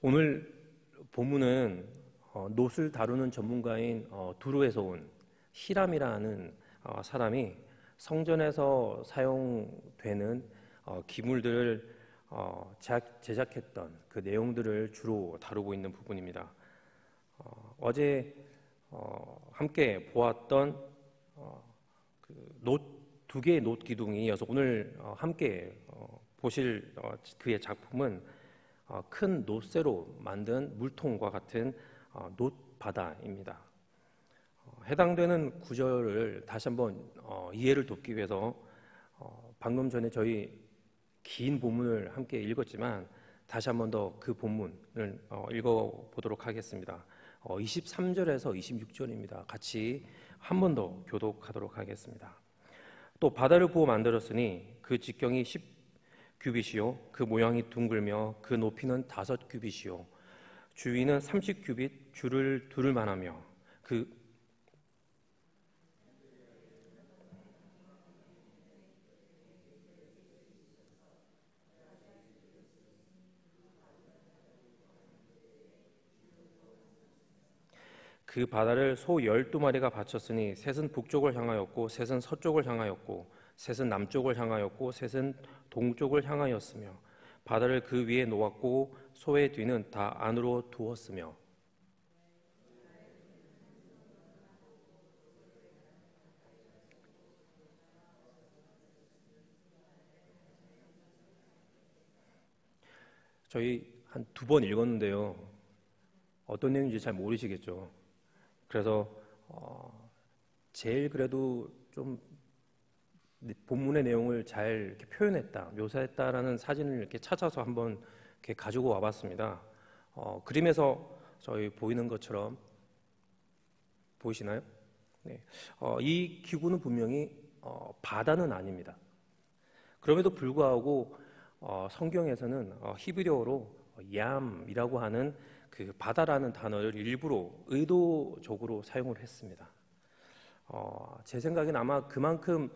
오늘 본문은 놋을 다루는 전문가인 두로에서 온 히람이라는 사람이 성전에서 사용되는 기물들을 제작했던 그 내용들을 주로 다루고 있는 부분입니다. 어제 함께 보았던 두 개의 놋 기둥이 이어서 오늘 함께 보실 그의 작품은 큰 놋쇠로 만든 물통과 같은 놋바다입니다. 해당되는 구절을 다시 한번 이해를 돕기 위해서 방금 전에 저희 긴 본문을 함께 읽었지만 다시 한번 더 그 본문을 읽어보도록 하겠습니다. 23절에서 26절입니다. 같이 한 번 더 교독하도록 하겠습니다. 또 바다를 부어 만들었으니 그 직경이 10규빗이요 그 모양이 둥글며 그 높이는 5규빗이요 주위는 30규빗 줄을 두를 만하며 그 바다를 소 12마리가 바쳤으니 셋은 북쪽을 향하였고 셋은 서쪽을 향하였고 셋은 남쪽을 향하였고 셋은 동쪽을 향하였으며 바다를 그 위에 놓았고 소의 뒤는 다 안으로 두었으며 저희 한 2번 읽었는데요. 어떤 내용인지 잘 모르시겠죠. 그래서 제일 그래도 좀 본문의 내용을 잘 이렇게 표현했다, 묘사했다라는 사진을 이렇게 찾아서 한번 이렇게 가지고 와봤습니다. 그림에서 저희 보이는 것처럼 보이시나요? 네. 이 기구는 분명히 바다는 아닙니다. 그럼에도 불구하고 성경에서는 히브리어로 얌이라고 하는 그 바다라는 단어를 일부러 의도적으로 사용을 했습니다. 제 생각엔 아마 그만큼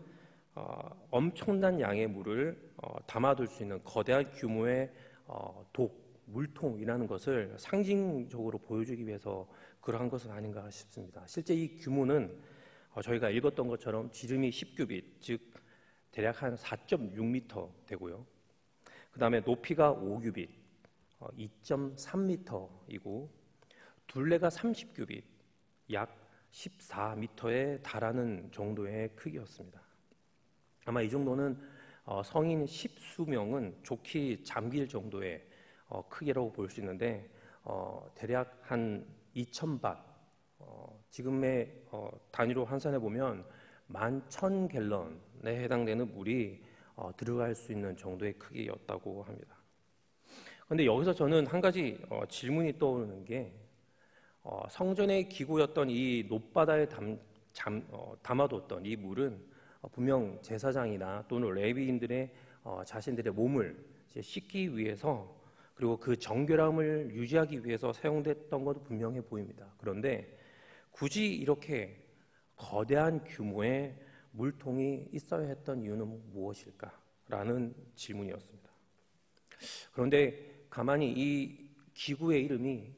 엄청난 양의 물을 담아둘 수 있는 거대한 규모의 물통이라는 것을 상징적으로 보여주기 위해서 그러한 것은 아닌가 싶습니다. 실제 이 규모는 저희가 읽었던 것처럼 지름이 10규빗, 즉 대략 한 4.6m 되고요. 그 다음에 높이가 5규빗, 2.3m이고 둘레가 30규빗, 약 14m에 달하는 정도의 크기였습니다. 아마 이 정도는 성인 10수명은 좋게 잠길 정도의 크기라고 볼 수 있는데 대략 한 2,000밭, 지금의 단위로 환산해 보면 11,000갤런에 해당되는 물이 들어갈 수 있는 정도의 크기였다고 합니다. 그런데 여기서 저는 한 가지 질문이 떠오르는 게 성전의 기구였던 이 놋바다에 담아뒀던 이 물은 분명 제사장이나 또는 레위인들의 자신들의 몸을 씻기 위해서 그리고 그 정결함을 유지하기 위해서 사용됐던 것도 분명해 보입니다. 그런데 굳이 이렇게 거대한 규모의 물통이 있어야 했던 이유는 무엇일까라는 질문이었습니다. 그런데 가만히 이 기구의 이름이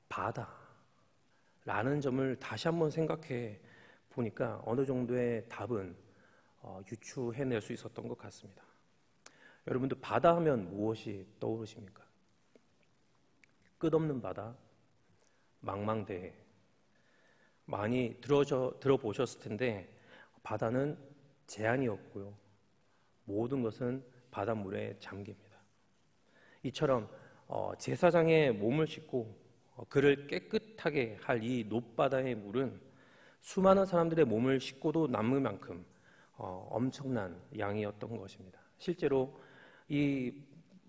바다라는 점을 다시 한번 생각해 보니까 어느 정도의 답은 유추해낼 수 있었던 것 같습니다. 여러분들 바다 하면 무엇이 떠오르십니까? 끝없는 바다, 망망대해. 많이 들어보셨을 텐데 바다는 제한이 없고요. 모든 것은 바닷물에 잠깁니다. 이처럼 제사장의 몸을 씻고 그를 깨끗하게 할 이 놋바다의 물은 수많은 사람들의 몸을 씻고도 남을 만큼 엄청난 양이었던 것입니다. 실제로 이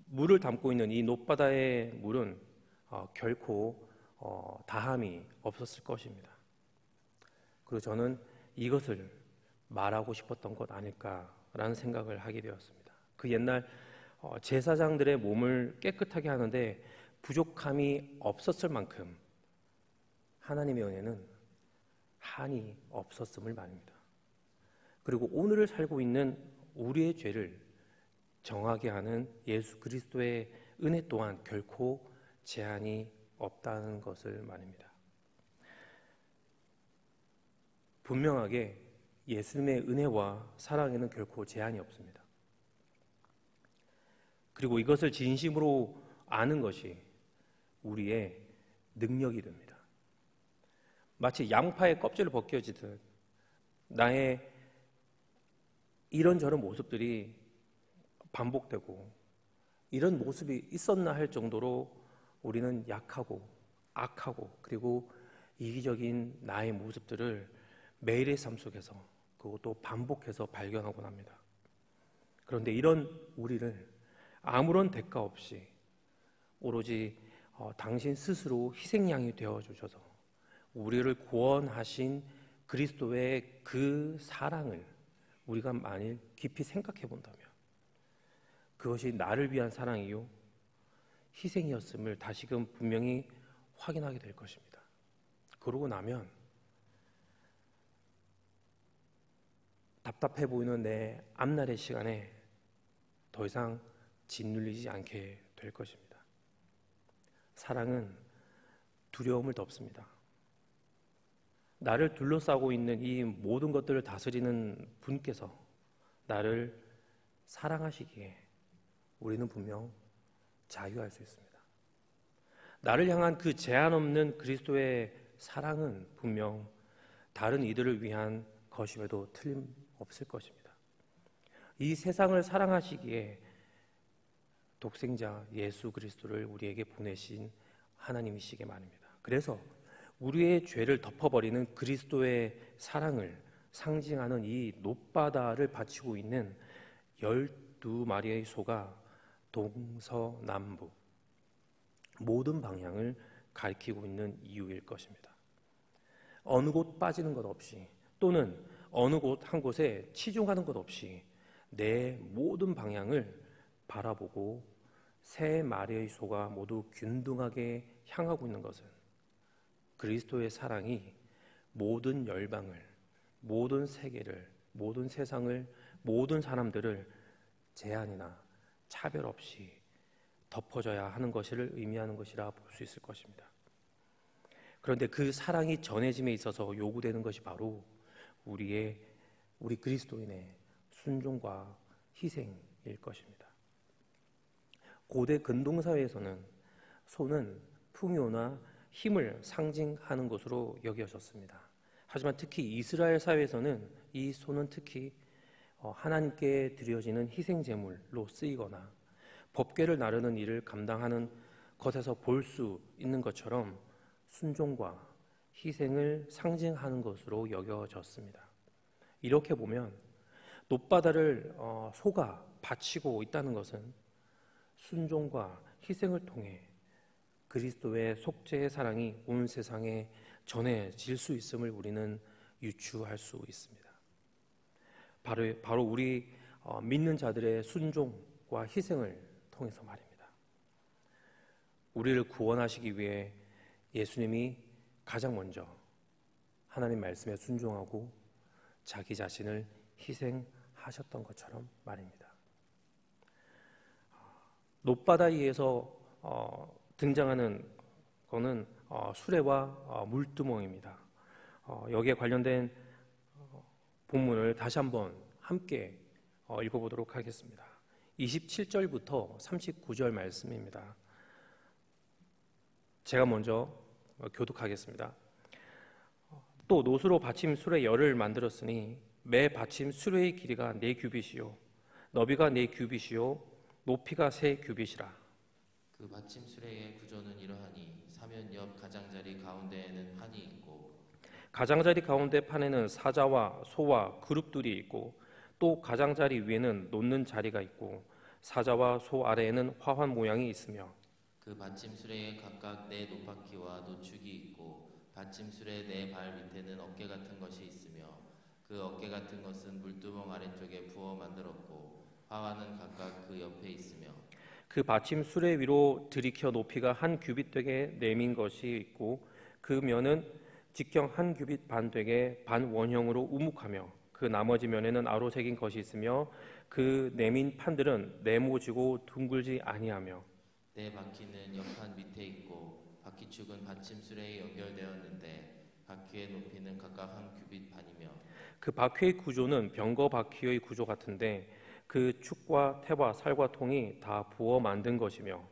물을 담고 있는 이 놋바다의 물은 결코 다함이 없었을 것입니다. 그리고 저는 이것을 말하고 싶었던 것 아닐까라는 생각을 하게 되었습니다. 그 옛날 제사장들의 몸을 깨끗하게 하는데 부족함이 없었을 만큼 하나님의 은혜는 한이 없었음을 말입니다. 그리고 오늘을 살고 있는 우리의 죄를 정하게 하는 예수 그리스도의 은혜 또한 결코 제한이 없다는 것을 말입니다. 분명하게 예수님의 은혜와 사랑에는 결코 제한이 없습니다. 그리고 이것을 진심으로 아는 것이 우리의 능력이 됩니다. 마치 양파의 껍질을 벗겨지듯 나의 이런저런 모습들이 반복되고 이런 모습이 있었나 할 정도로 우리는 약하고 악하고 그리고 이기적인 나의 모습들을 매일의 삶 속에서 그것도 반복해서 발견하곤 합니다. 그런데 이런 우리를 아무런 대가 없이 오로지 당신 스스로 희생양이 되어주셔서 우리를 구원하신 그리스도의 그 사랑을 우리가 만일 깊이 생각해 본다면 그것이 나를 위한 사랑이요 희생이었음을 다시금 분명히 확인하게 될 것입니다. 그러고 나면 답답해 보이는 내 앞날의 시간에 더 이상 짓눌리지 않게 될 것입니다. 사랑은 두려움을 덮습니다. 나를 둘러싸고 있는 이 모든 것들을 다스리는 분께서 나를 사랑하시기에 우리는 분명 자유할 수 있습니다. 나를 향한 그 제한 없는 그리스도의 사랑은 분명 다른 이들을 위한 것임에도 틀림없을 것입니다. 이 세상을 사랑하시기에 독생자 예수 그리스도를 우리에게 보내신 하나님이시게 말입니다. 그래서 우리의 죄를 덮어버리는 그리스도의 사랑을 상징하는 이 놋바다를 바치고 있는 12마리의 소가 동서남북 모든 방향을 가리키고 있는 이유일 것입니다. 어느 곳 빠지는 것 없이 또는 어느 곳 한 곳에 치중하는 것 없이 내 모든 방향을 바라보고 세 마리의 소가 모두 균등하게 향하고 있는 것은 그리스도의 사랑이 모든 열방을, 모든 세계를, 모든 세상을, 모든 사람들을 제한이나 차별 없이 덮어줘야 하는 것을 의미하는 것이라 볼 수 있을 것입니다. 그런데 그 사랑이 전해짐에 있어서 요구되는 것이 바로 우리 그리스도인의 순종과 희생일 것입니다. 고대 근동사회에서는 소는 풍요나 힘을 상징하는 것으로 여겨졌습니다. 하지만 특히 이스라엘 사회에서는 이 소는 특히 하나님께 드려지는 희생제물로 쓰이거나 법궤를 나르는 일을 감당하는 것에서 볼 수 있는 것처럼 순종과 희생을 상징하는 것으로 여겨졌습니다. 이렇게 보면 놋바다를 소가 바치고 있다는 것은 순종과 희생을 통해 그리스도의 속죄의 사랑이 온 세상에 전해질 수 있음을 우리는 유추할 수 있습니다. 바로 우리 믿는 자들의 순종과 희생을 통해서 말입니다. 우리를 구원하시기 위해 예수님이 가장 먼저 하나님 말씀에 순종하고 자기 자신을 희생하셨던 것처럼 말입니다. 놋바다에서 등장하는 것은 수레와 물두멍입니다. 여기에 관련된 본문을 다시 한번 함께 읽어보도록 하겠습니다. 27절부터 39절 말씀입니다. 제가 먼저 교독하겠습니다. 또 놋으로 받침 수레 열을 만들었으니 매 받침 수레의 길이가 4규빗이요 너비가 4규빗이요 높이가 3규빗이라. 그 받침 수레의 구조는 이러하니 사면 옆 가장자리 가운데에는 판이 있고 가장자리 가운데 판에는 사자와 소와 그룹들이 있고 또 가장자리 위에는 놓는 자리가 있고 사자와 소 아래에는 화환 모양이 있으며 그 받침 수레에 각각 4 놋바퀴와 노축이 있고 받침 수레 4발 밑에는 어깨 같은 것이 있으며 그 어깨 같은 것은 물두멍 아래쪽에 부어 만들었고 화환은 각각 그 옆에 있으며 그 받침 수레 위로 들이켜 높이가 1규빗 되게 내민 것이 있고 그 면은 직경 1규빗 반 되게 반원형으로 우묵하며 그 나머지 면에는 아로 새긴 것이 있으며 그 내민 판들은 네모지고 둥글지 아니하며 네 바퀴는 옆판 밑에 있고 바퀴축은 받침술에 연결되었는데 바퀴의 높이는 각각 한 규빗 반이며 그 바퀴의 구조는 병거 바퀴의 구조 같은데 그 축과 태와 살과 통이 다 부어 만든 것이며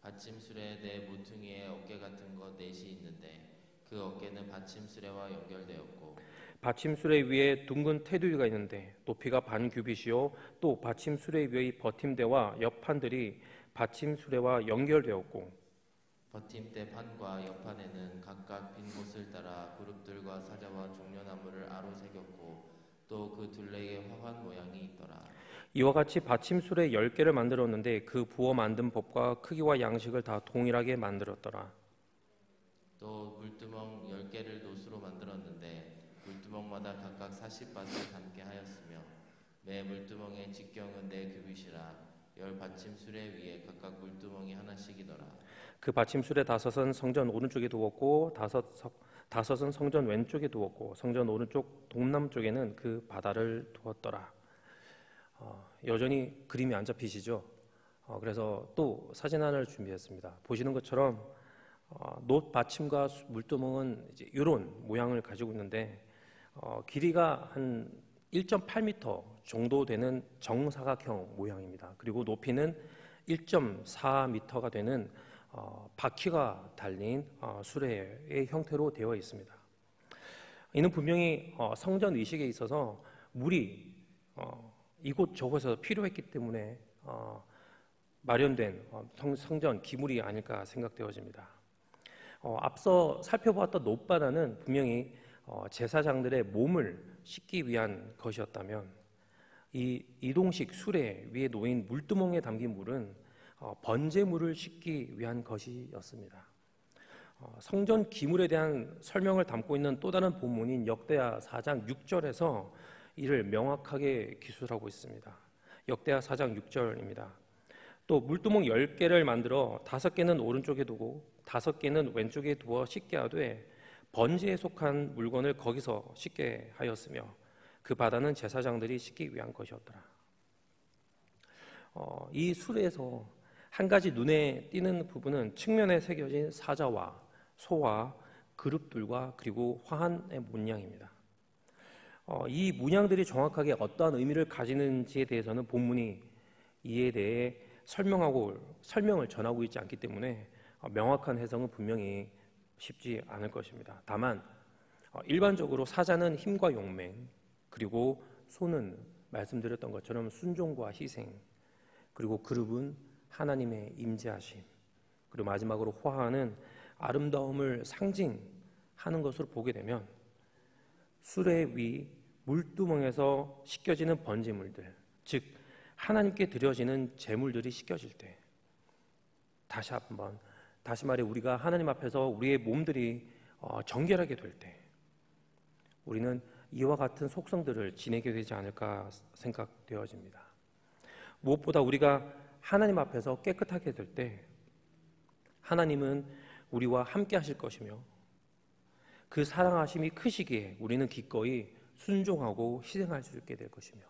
받침술에 네 모퉁이에 어깨 같은 것 넷이 있는데 그 어깨는 받침술에와 연결되었고 받침술에 위에 둥근 테두리가 있는데 높이가 반 규빗이요 또 받침술에 위의 버팀대와 옆판들이 받침술에와 연결되었고 버팀대 판과 옆판에는 각각 빈 곳을 따라 그룹들과 사자와 종려나무를 아로 새겼고 또 그 둘레에 화환 모양이 있더라. 이와 같이 받침술에 10개를 만들었는데 그 부어 만든 법과 크기와 양식을 다 동일하게 만들었더라. 또 물두멍 10개를 노수로 만들었는데 물두멍마다 각각 40밭을 담게 하였으며 매 물두멍의 직경은 4규빗이라 10받침술에 위에 각각 물두멍이 하나씩이더라. 그 받침술의 5은 성전 오른쪽에 두었고 5은 성전 왼쪽에 두었고 성전 오른쪽 동남쪽에는 그 바다를 두었더라. 여전히 그림이 안 잡히시죠? 그래서 또 사진 하나를 준비했습니다. 보시는 것처럼 놋 받침과 물두멍은 이제 이런 모양을 가지고 있는데 길이가 한 1.8m 정도 되는 정사각형 모양입니다. 그리고 높이는 1.4m가 되는 바퀴가 달린 수레의 형태로 되어 있습니다. 이는 분명히 성전 의식에 있어서 물이 이곳저곳에서 필요했기 때문에 마련된 성전 기물이 아닐까 생각되어집니다. 앞서 살펴보았던 놋바다는 분명히 제사장들의 몸을 씻기 위한 것이었다면 이 이동식 수레 위에 놓인 물두멍에 담긴 물은 번제물을 씻기 위한 것이었습니다. 성전 기물에 대한 설명을 담고 있는 또 다른 본문인 역대하 4장 6절에서 이를 명확하게 기술하고 있습니다. 역대하 4장 6절입니다. 또 물두멍 10개를 만들어 5개는 오른쪽에 두고 5개는 왼쪽에 두어 씻게 하되 번제에 속한 물건을 거기서 씻게 하였으며 그 바다는 제사장들이 씻기 위한 것이었더라. 이 수레에서 한 가지 눈에 띄는 부분은 측면에 새겨진 사자와 소와 그룹들과 그리고 화환의 문양입니다. 이 문양들이 정확하게 어떠한 의미를 가지는지에 대해서는 본문이 이에 대해 설명을 전하고 있지 않기 때문에 명확한 해석은 분명히 쉽지 않을 것입니다. 다만 일반적으로 사자는 힘과 용맹, 그리고 소는 말씀드렸던 것처럼 순종과 희생, 그리고 그룹은 하나님의 임재하심, 그리고 마지막으로 화환은 아름다움을 상징하는 것으로 보게 되면 수레 위 물두멍에서 씻겨지는 번제물들, 즉 하나님께 드려지는 제물들이 씻겨질 때 다시 말해 우리가 하나님 앞에서 우리의 몸들이 정결하게 될 때 우리는 이와 같은 속성들을 지니게 되지 않을까 생각되어집니다. 무엇보다 우리가 하나님 앞에서 깨끗하게 될 때 하나님은 우리와 함께 하실 것이며 그 사랑하심이 크시기에 우리는 기꺼이 순종하고 희생할 수 있게 될 것이며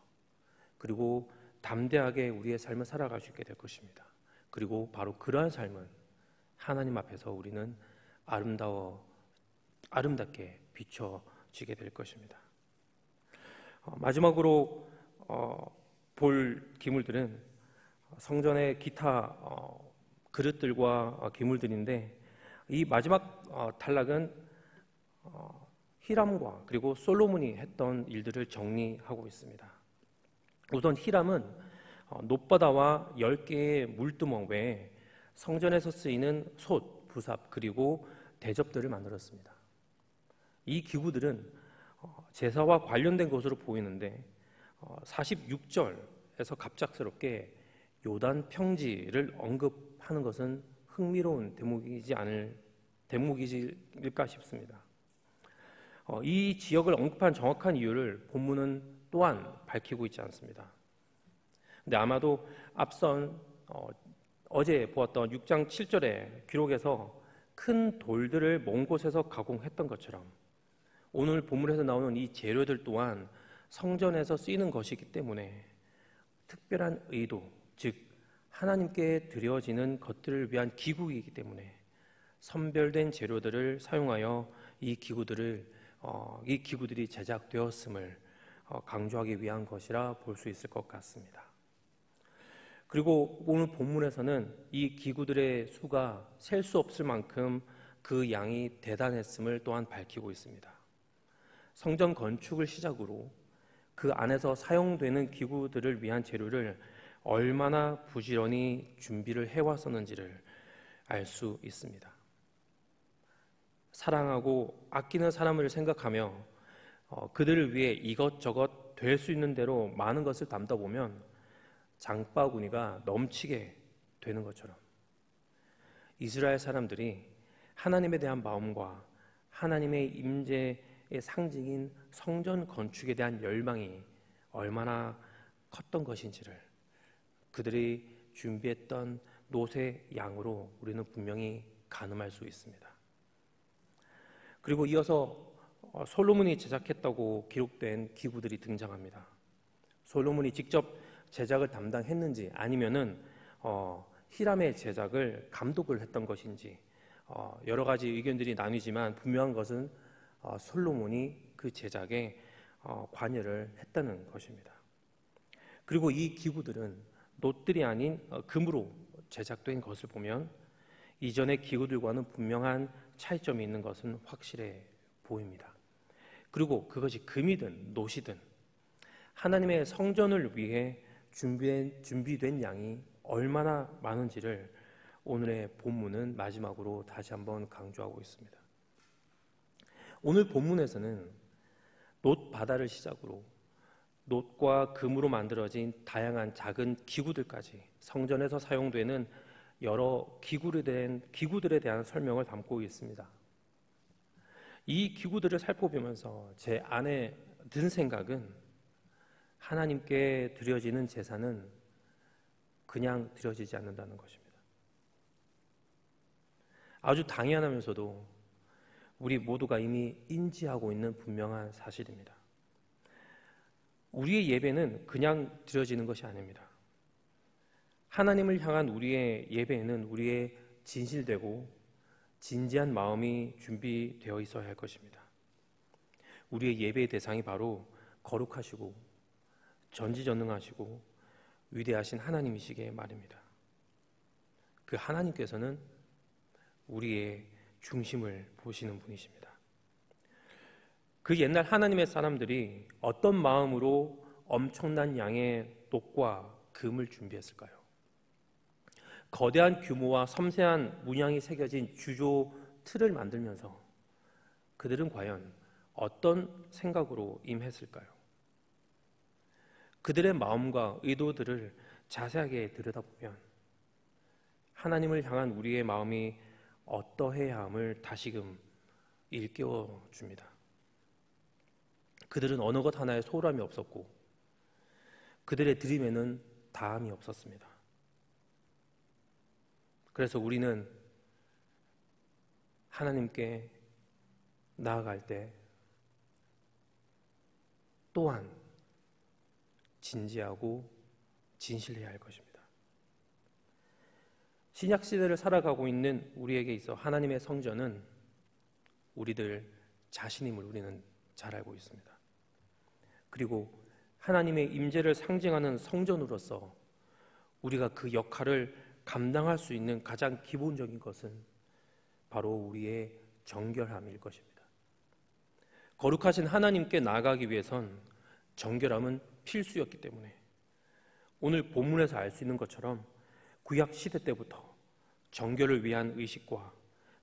그리고 담대하게 우리의 삶을 살아갈 수 있게 될 것입니다. 그리고 바로 그러한 삶은 하나님 앞에서 우리는 아름답게 비춰지게 될 것입니다. 마지막으로 볼 기물들은 성전의 기타 그릇들과 기물들인데 이 마지막 단락은 히람과 그리고 솔로몬이 했던 일들을 정리하고 있습니다. 우선 히람은 놋바다와 10개의 물두멍 외에 성전에서 쓰이는 솥, 부삽 그리고 대접들을 만들었습니다. 이 기구들은 제사와 관련된 것으로 보이는데 46절에서 갑작스럽게 요단 평지를 언급하는 것은 흥미로운 대목이일까 싶습니다. 이 지역을 언급한 정확한 이유를 본문은 또한 밝히고 있지 않습니다. 근데 아마도 앞선 어제 보았던 6장 7절의 기록에서 큰 돌들을 먼 곳에서 가공했던 것처럼 오늘 본문에서 나오는 이 재료들 또한 성전에서 쓰이는 것이기 때문에 특별한 의도, 즉 하나님께 드려지는 것들을 위한 기구이기 때문에 선별된 재료들을 사용하여 이 기구들이 제작되었음을 강조하기 위한 것이라 볼 수 있을 것 같습니다. 그리고 오늘 본문에서는 이 기구들의 수가 셀 수 없을 만큼 그 양이 대단했음을 또한 밝히고 있습니다. 성전 건축을 시작으로 그 안에서 사용되는 기구들을 위한 재료를 얼마나 부지런히 준비를 해왔었는지를 알 수 있습니다. 사랑하고 아끼는 사람을 생각하며 그들을 위해 이것저것 될 수 있는 대로 많은 것을 담다 보면 장바구니가 넘치게 되는 것처럼 이스라엘 사람들이 하나님에 대한 마음과 하나님의 임재의 상징인 성전 건축에 대한 열망이 얼마나 컸던 것인지를 그들이 준비했던 놋의 양으로 우리는 분명히 가늠할 수 있습니다. 그리고 이어서 솔로몬이 제작했다고 기록된 기구들이 등장합니다. 솔로몬이 직접 제작을 담당했는지 아니면은 히람의 제작을 감독을 했던 것인지 여러 가지 의견들이 나뉘지만 분명한 것은 솔로몬이 그 제작에 관여를 했다는 것입니다. 그리고 이 기구들은 놋들이 아닌 금으로 제작된 것을 보면 이전의 기구들과는 분명한 차이점이 있는 것은 확실해 보입니다. 그리고 그것이 금이든 놋이든 하나님의 성전을 위해 준비된 양이 얼마나 많은지를 오늘의 본문은 마지막으로 다시 한번 강조하고 있습니다. 오늘 본문에서는 놋 바다를 시작으로 놋과 금으로 만들어진 다양한 작은 기구들까지 성전에서 사용되는 여러 기구들에 대한 설명을 담고 있습니다. 이 기구들을 살펴보면서 제 안에 든 생각은 하나님께 드려지는 제사는 그냥 드려지지 않는다는 것입니다. 아주 당연하면서도 우리 모두가 이미 인지하고 있는 분명한 사실입니다. 우리의 예배는 그냥 드려지는 것이 아닙니다. 하나님을 향한 우리의 예배에는 우리의 진실되고 진지한 마음이 준비되어 있어야 할 것입니다. 우리의 예배의 대상이 바로 거룩하시고 전지전능하시고 위대하신 하나님이시기에 말입니다. 그 하나님께서는 우리의 중심을 보시는 분이십니다. 그 옛날 하나님의 사람들이 어떤 마음으로 엄청난 양의 놋과 금을 준비했을까요? 거대한 규모와 섬세한 문양이 새겨진 주조 틀을 만들면서 그들은 과연 어떤 생각으로 임했을까요? 그들의 마음과 의도들을 자세하게 들여다보면 하나님을 향한 우리의 마음이 어떠해야 함을 다시금 일깨워 줍니다. 그들은 어느 것 하나에 소홀함이 없었고 그들의 드림에는 다함이 없었습니다. 그래서 우리는 하나님께 나아갈 때 또한 진지하고 진실해야 할 것입니다. 신약 시대를 살아가고 있는 우리에게 있어 하나님의 성전은 우리들 자신임을 우리는 잘 알고 있습니다. 그리고 하나님의 임재를 상징하는 성전으로서 우리가 그 역할을 감당할 수 있는 가장 기본적인 것은 바로 우리의 정결함일 것입니다. 거룩하신 하나님께 나아가기 위해선 정결함은 필수였기 때문에 오늘 본문에서 알 수 있는 것처럼 구약 시대 때부터 정결을 위한 의식과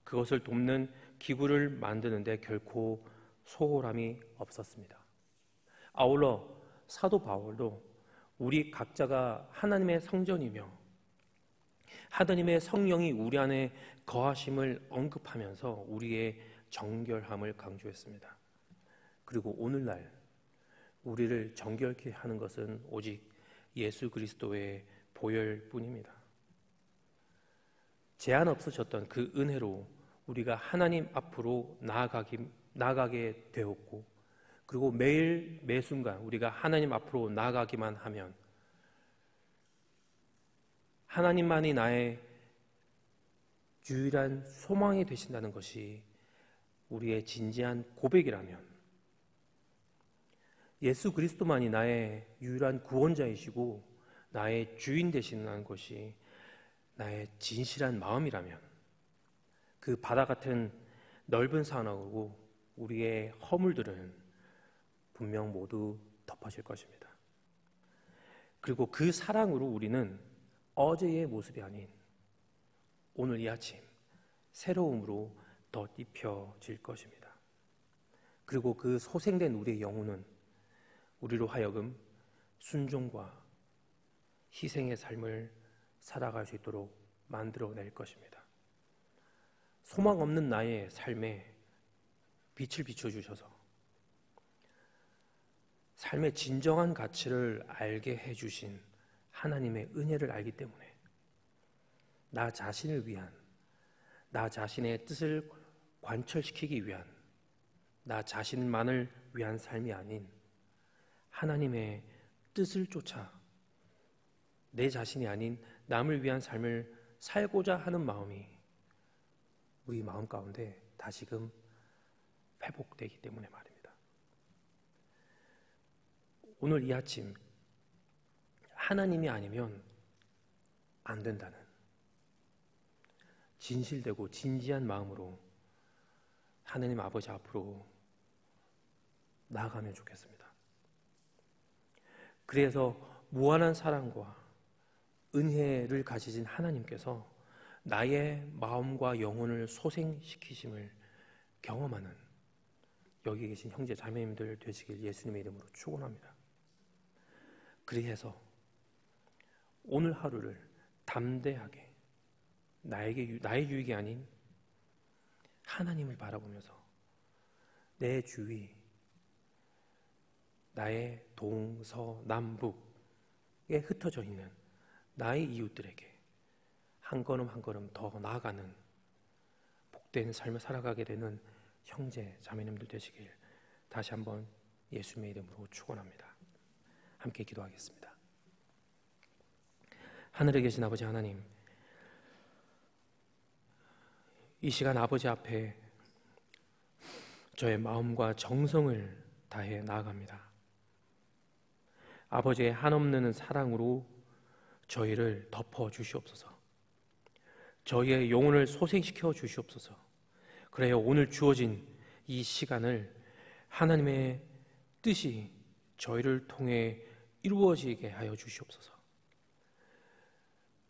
그것을 돕는 기구를 만드는 데 결코 소홀함이 없었습니다. 아울러 사도 바울도 우리 각자가 하나님의 성전이며 하나님의 성령이 우리 안에 거하심을 언급하면서 우리의 정결함을 강조했습니다. 그리고 오늘날 우리를 정결케 하는 것은 오직 예수 그리스도의 보혈뿐입니다. 제한 없으셨던 그 은혜로 우리가 하나님 앞으로 나아가게 되었고 그리고 매일 매순간 우리가 하나님 앞으로 나아가기만 하면 하나님만이 나의 유일한 소망이 되신다는 것이 우리의 진지한 고백이라면, 예수 그리스도만이 나의 유일한 구원자이시고 나의 주인 되시는 것이 나의 진실한 마음이라면, 그 바다 같은 넓은 사랑으로 우리의 허물들은 분명 모두 덮어질 것입니다. 그리고 그 사랑으로 우리는 어제의 모습이 아닌 오늘 이 아침 새로움으로 덧입혀질 것입니다. 그리고 그 소생된 우리의 영혼은 우리로 하여금 순종과 희생의 삶을 살아갈 수 있도록 만들어낼 것입니다. 소망 없는 나의 삶에 빛을 비춰주셔서 삶의 진정한 가치를 알게 해주신 하나님의 은혜를 알기 때문에 나 자신을 위한, 나 자신의 뜻을 관철시키기 위한, 나 자신만을 위한 삶이 아닌 하나님의 뜻을 쫓아 내 자신이 아닌 남을 위한 삶을 살고자 하는 마음이 우리 마음 가운데 다시금 회복되기 때문에 말입니다. 오늘 이 아침 하나님이 아니면 안 된다는 진실되고 진지한 마음으로 하나님 아버지 앞으로 나아가면 좋겠습니다. 그래서 무한한 사랑과 은혜를 가지신 하나님께서 나의 마음과 영혼을 소생시키심을 경험하는 여기 계신 형제 자매님들 되시길 예수님의 이름으로 축원합니다. 그래서 오늘 하루를 담대하게 나의 유익이 아닌 하나님을 바라보면서 내 주위, 나의 동서남북에 흩어져 있는 나의 이웃들에게 한 걸음 한 걸음 더 나아가는 복된 삶을 살아가게 되는 형제 자매님들 되시길 다시 한번 예수님의 이름으로 축원합니다. 함께 기도하겠습니다. 하늘에 계신 아버지 하나님, 이 시간 아버지 앞에 저의 마음과 정성을 다해 나아갑니다. 아버지의 한없는 사랑으로 저희를 덮어 주시옵소서. 저희의 영혼을 소생시켜 주시옵소서. 그래야 오늘 주어진 이 시간을 하나님의 뜻이 저희를 통해 이루어지게 하여 주시옵소서.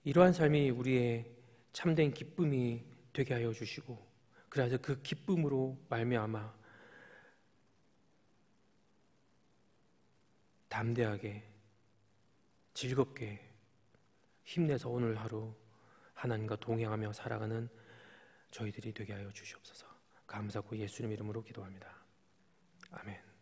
이러한 삶이 우리의 참된 기쁨이 되게 하여 주시고, 그래서 그 기쁨으로 말미암아 담대하게 즐겁게 힘내서 오늘 하루 하나님과 동행하며 살아가는 저희들이 되게 하여 주시옵소서. 감사하고 예수님 이름으로 기도합니다. 아멘.